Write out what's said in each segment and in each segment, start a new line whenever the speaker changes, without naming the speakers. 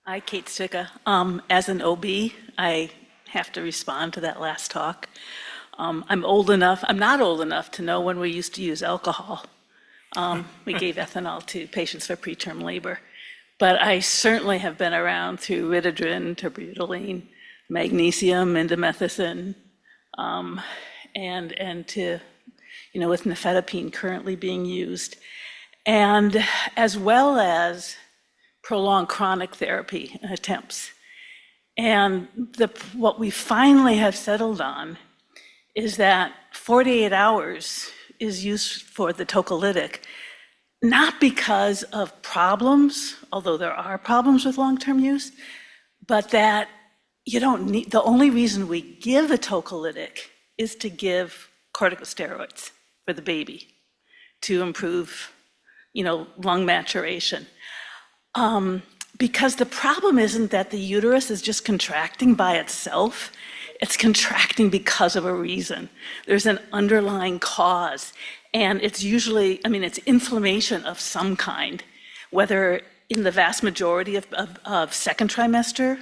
Hi, Kate Sticka. As an OB, I have to respond to that last talk. I'm not old enough to know when we used to use alcohol. We gave ethanol to patients for preterm labor. But I certainly have been around through ridodrin, terbutaline, magnesium, indomethacin, and to, with nifedipine currently being used. And as well as prolonged chronic therapy attempts. And what we finally have settled on is that 48 hours is used for the tocolytic, not because of problems, although there are problems with long-term use, but that you don't need, the only reason we give a tocolytic is to give corticosteroids for the baby to improve, lung maturation. Because the problem isn't that the uterus is just contracting by itself, it's contracting because of a reason. There's an underlying cause, and it's usually, it's inflammation of some kind, whether in the vast majority of second trimester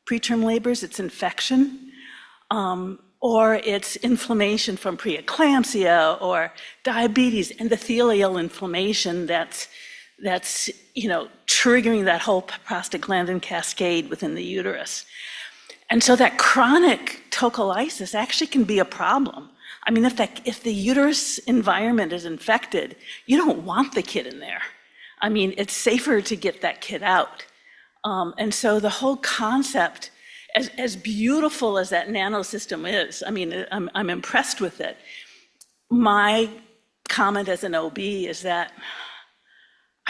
preterm labors, it's infection, or it's inflammation from preeclampsia or diabetes, endothelial inflammation that's triggering that whole prostaglandin cascade within the uterus. And so that chronic tocolysis actually can be a problem. If the uterus environment is infected, you don't want the kid in there. It's safer to get that kid out. And so the whole concept, as beautiful as that nanosystem is, I'm impressed with it. My comment as an OB is that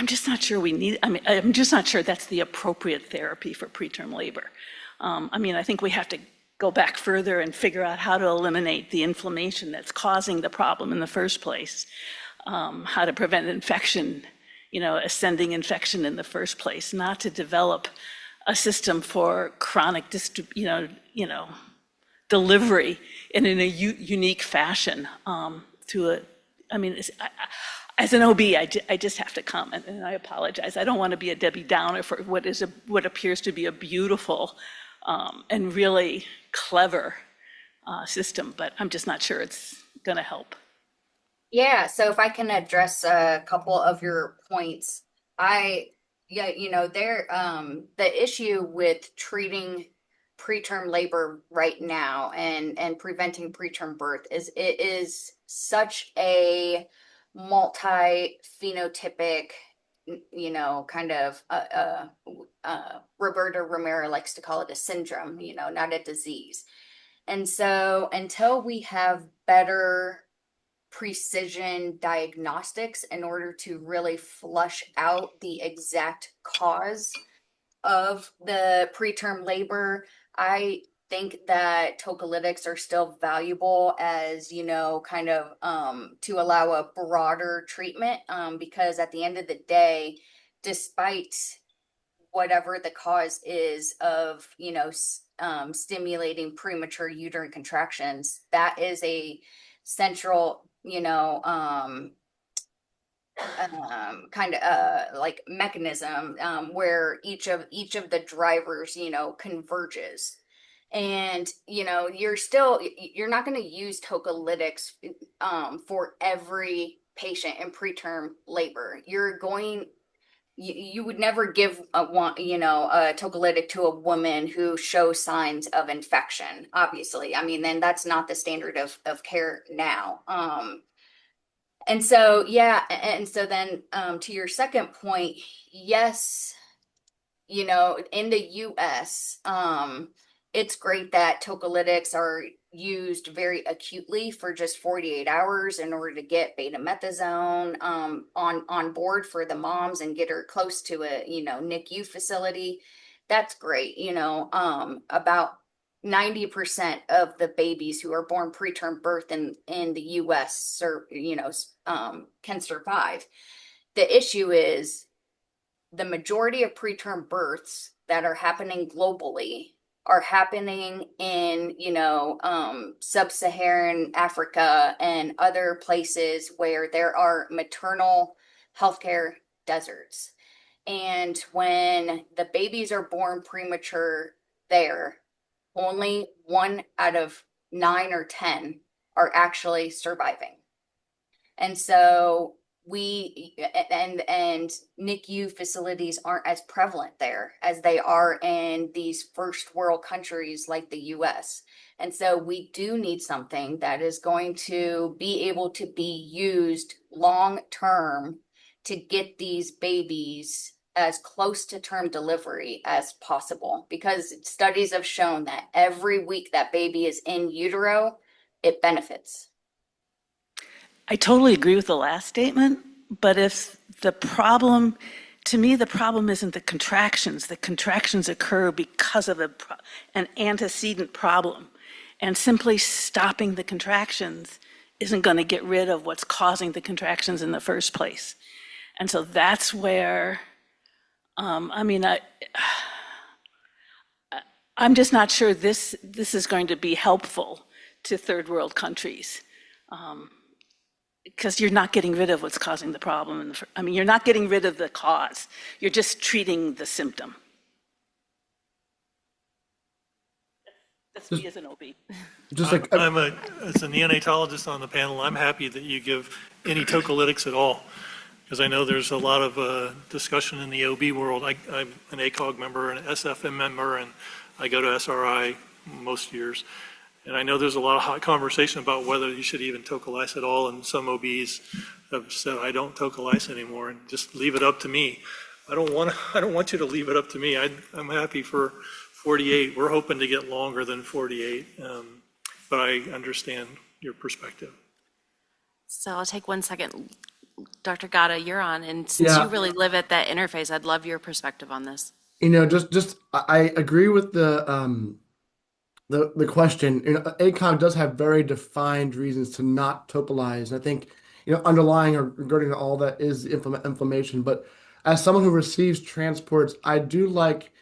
I'm just not sure I'm just not sure that's the appropriate therapy for preterm labor. I think we have to go back further and figure out how to eliminate the inflammation that's causing the problem in the first place, how to prevent infection, ascending infection in the first place, not to develop a system for chronic delivery in a unique fashion as an OB, I just have to comment, and I apologize. I don't want to be a Debbie Downer for what appears to be a beautiful and really clever system, but I'm just not sure it's going to help.
Yeah, so if I can address a couple of your points, the issue with treating preterm labor right now and preventing preterm birth is it is such a multi-phenotypic, kind of Roberta Romero likes to call it a syndrome, not a disease. And so until we have better precision diagnostics in order to really flush out the exact cause of the preterm labor, I think that tocolytics are still valuable as, kind of to allow a broader treatment, because at the end of the day, despite whatever the cause is of, stimulating premature uterine contractions, that is a central, kind of like mechanism where each of the drivers converges. And you're not going to use tocolytics for every patient in preterm labor. You would never give a tocolytic to a woman who shows signs of infection, obviously. Then that's not the standard of care now. And so, yeah, and so then to your second point, yes, in the US, it's great that tocolytics are used very acutely for just 48 hours in order to get betamethasone on board for the moms and get her close to a, NICU facility. That's great. About 90% of the babies who are born preterm birth in the US can survive. The issue is the majority of preterm births that are happening globally are happening in, sub-Saharan Africa and other places where there are maternal healthcare deserts. And when the babies are born premature there, only 1 out of 9 or 10 are actually surviving. And so and NICU facilities aren't as prevalent there as they are in these first world countries like the US. And so we do need something that is going to be able to be used long term to get these babies as close to term delivery as possible, because studies have shown that every week that baby is in utero, it benefits.
I totally agree with the last statement, but if the problem, to me, the problem isn't the contractions. The contractions occur because of an antecedent problem. And simply stopping the contractions isn't going to get rid of what's causing the contractions in the first place. And so that's where, I'm just not sure this is going to be helpful to third world countries. Because you're not getting rid of what's causing the problem. You're not getting rid of the cause. You're just treating the symptom. That's me as an OB.
Just like as a neonatologist on the panel, I'm happy that you give any tocolytics at all, because I know there's a lot of discussion in the OB world. I'm an ACOG member, an SFM member, and I go to SRI most years. And I know there's a lot of hot conversation about whether you should even tocolyse at all, and some OBs have said, I don't tocolyse anymore, and just leave it up to me. I don't want you to leave it up to me. I'm happy for 48. We're hoping to get longer than 48, but I understand your perspective.
So I'll take 1 second. Dr. Gatta, you're on, and since you really live at that interface, I'd love your perspective on this.
I agree with the question. ACOG does have very defined reasons to not tocolyze. I think, underlying or regarding all that is inflammation. But as someone who receives transports, I do like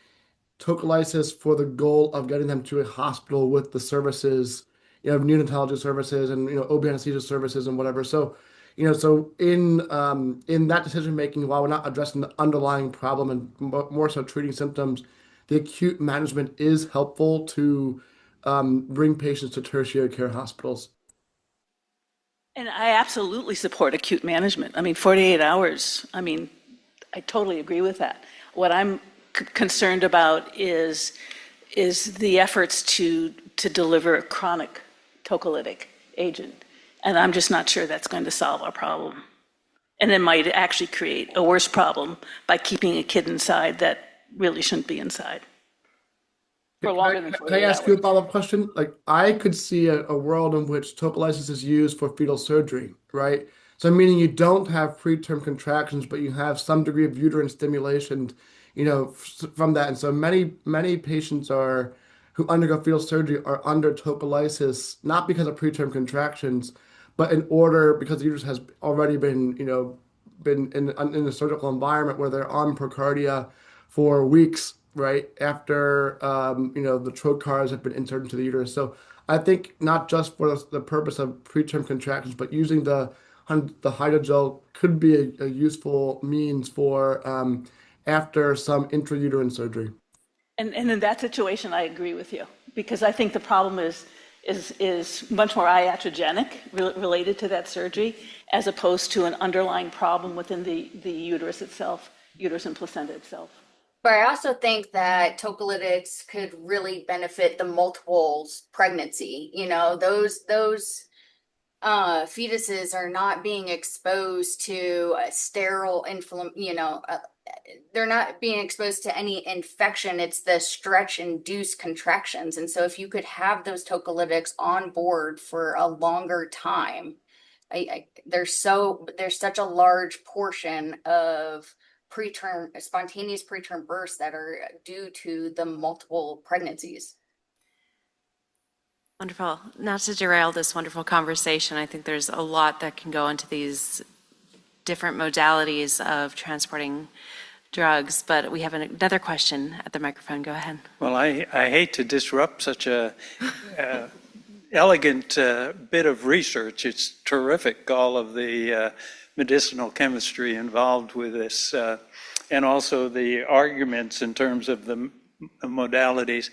tocolysis for the goal of getting them to a hospital with the services, neonatology services and, OB anesthesia services and whatever. So, so in that decision making, while we're not addressing the underlying problem and more so treating symptoms, the acute management is helpful to bring patients to tertiary care hospitals.
And I absolutely support acute management. 48 hours, I totally agree with that. What I'm concerned about is the efforts to deliver a chronic tocolytic agent. And I'm just not sure that's going to solve our problem. And it might actually create a worse problem by keeping a kid inside that really shouldn't be inside. For longer than 48
Can I ask you a
hours.
follow-up question? Like, I could see a world in which tocolysis is used for fetal surgery, right? So meaning you don't have preterm contractions, but you have some degree of uterine stimulation, from that. And so many patients who undergo fetal surgery are under tocolysis, not because of preterm contractions, but because the uterus has already been, been in a surgical environment where they're on procardia for weeks, right, after the trocars have been inserted into the uterus. So I think not just for the purpose of preterm contractions, but using the hydrogel could be a useful means for after some intrauterine surgery.
And in that situation, I agree with you, because I think the problem is much more iatrogenic related to that surgery, as opposed to an underlying problem within the uterus itself, uterus and placenta itself.
But I also think that tocolytics could really benefit the multiples pregnancy. Those fetuses are not being exposed to a sterile they're not being exposed to any infection. It's the stretch-induced contractions. And so if you could have those tocolytics on board for a longer time, there's such a large portion of spontaneous preterm births that are due to the multiple pregnancies.
Wonderful. Not to derail this wonderful conversation, I think there's a lot that can go into these different modalities of transporting drugs, but we have another question at the microphone. Go ahead.
Well, I hate to disrupt such a elegant bit of research. It's terrific, all of the medicinal chemistry involved with this. and also the arguments in terms of the modalities.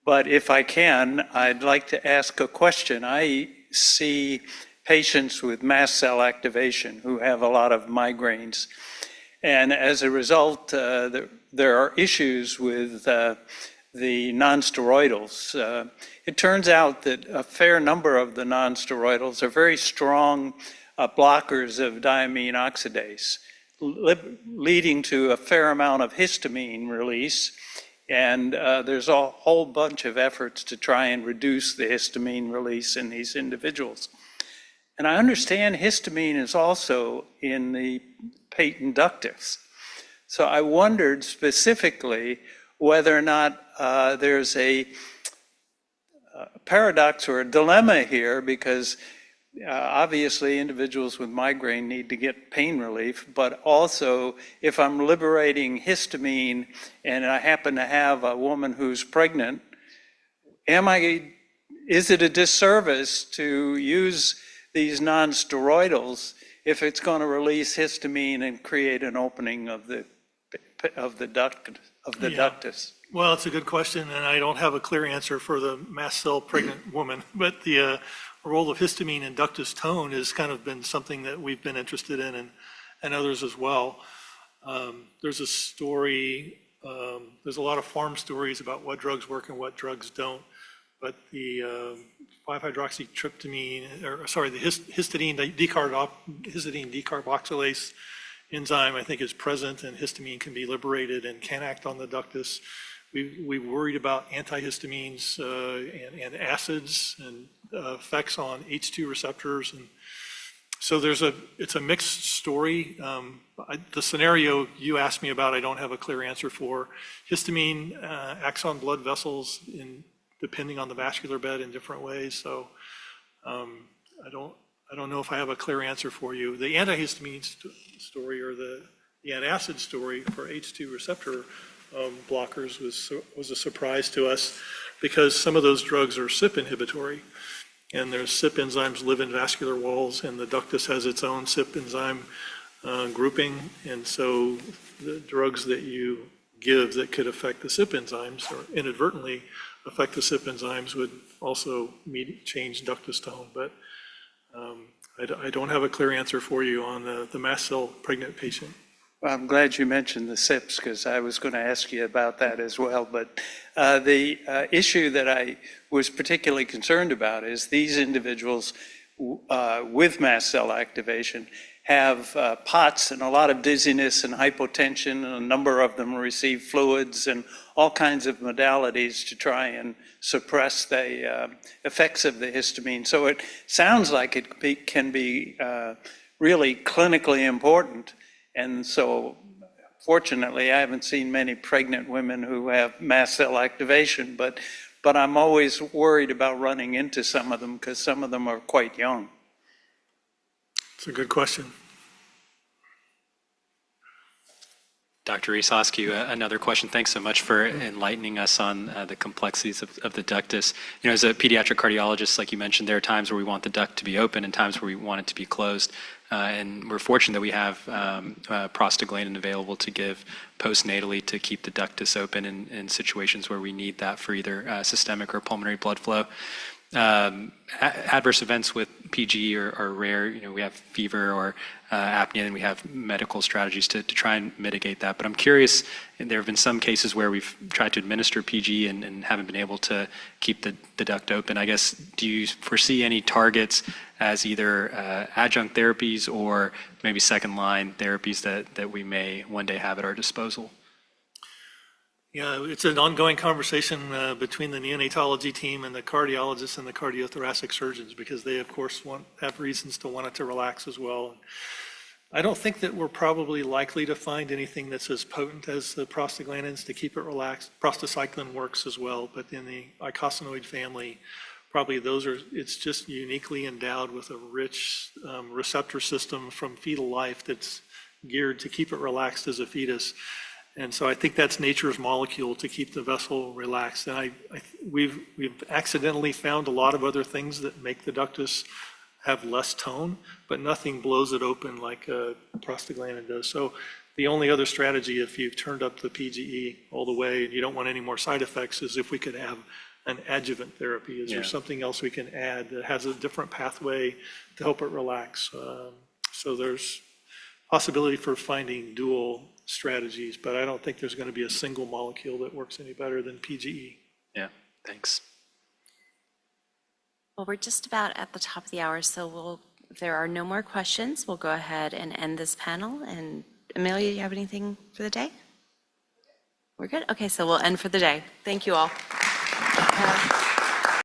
But if I can, I'd like to ask a question. I see patients with mast cell activation who have a lot of migraines. And as a result, there are issues with the nonsteroidals. It turns out that a fair number of the nonsteroidals are very strong blockers of diamine oxidase, leading to a fair amount of histamine release. And there's a whole bunch of efforts to try and reduce the histamine release in these individuals. And I understand histamine is also in the patent ductus. So I wondered specifically whether or not there's a paradox or a dilemma here, because obviously individuals with migraine need to get pain relief, but also if I'm liberating histamine and I happen to have a woman who's pregnant, is it a disservice to use these non-steroidals if it's going to release histamine and create an opening of the ductus?
Well, it's a good question, and I don't have a clear answer for the mast cell pregnant woman, but the role of histamine in ductus tone has kind of been something that we've been interested in, and others as well. There's a story, there's a lot of farm stories about what drugs work and what drugs don't, but the 5-hydroxytryptamine, the histidine decarboxylase enzyme, I think, is present, and histamine can be liberated and can act on the ductus. We worried about antihistamines and acids and effects on H2 receptors, and so it's a mixed story. The scenario you asked me about, I don't have a clear answer for. Histamine acts on blood vessels depending on the vascular bed in different ways. So I don't know if I have a clear answer for you. The antihistamine story or the antacid story for H2 receptor blockers was a surprise to us, because some of those drugs are CYP inhibitory, and there's CYP enzymes live in vascular walls, and the ductus has its own CYP enzyme grouping, and so the drugs that you give that could affect the CYP enzymes or inadvertently affect the CYP enzymes would also change ductus tone. But I don't have a clear answer for you on the mast cell pregnant patient.
Well, I'm glad you mentioned the CYPs, because I was going to ask you about that as well. But the issue that I was particularly concerned about is these individuals with mast cell activation have POTS and a lot of dizziness and hypotension, and a number of them receive fluids and all kinds of modalities to try and suppress the effects of the histamine. So it sounds like it can be really clinically important. And so fortunately, I haven't seen many pregnant women who have mast cell activation, but I'm always worried about running into some of them, because some of them are quite young.
It's a good question.
Dr. Reese, I'll ask you another question. Thanks so much for enlightening us on the complexities of the ductus. You know, as a pediatric cardiologist, like you mentioned, there are times where we want the duct to be open and times where we want it to be closed. And we're fortunate that we have prostaglandin available to give postnatally to keep the ductus open in situations where we need that for either systemic or pulmonary blood flow. Adverse events with PG are rare. You know, we have fever or apnea, and we have medical strategies to try and mitigate that. But I'm curious, and there have been some cases where we've tried to administer PG and haven't been able to keep the duct open. I guess, do you foresee any targets as either adjunct therapies or maybe second-line therapies that we may one day have at our disposal?
Yeah, it's an ongoing conversation between the neonatology team and the cardiologists and the cardiothoracic surgeons, because they, of course, have reasons to want it to relax as well. I don't think that we're probably likely to find anything that's as potent as the prostaglandins to keep it relaxed. Prostacyclin works as well, but in the icosanoid family, probably it's just uniquely endowed with a rich receptor system from fetal life that's geared to keep it relaxed as a fetus. And so I think that's nature's molecule to keep the vessel relaxed. And we've accidentally found a lot of other things that make the ductus have less tone, but nothing blows it open like prostaglandin does. So The only other strategy, if you've turned up the PGE all the way and you don't want any more side effects, is if we could have an adjuvant therapy. Is there something else we can add that has a different pathway to help it relax? So there's possibility for finding dual strategies, but I don't think there's going to be a single molecule that works any better than PGE.
Yeah, thanks.
Well, we're just about at the top of the hour, so if there are no more questions, we'll go ahead and end this panel. And Amelia, you have anything for the day? We're good? Okay, so we'll end for the day. Thank you all.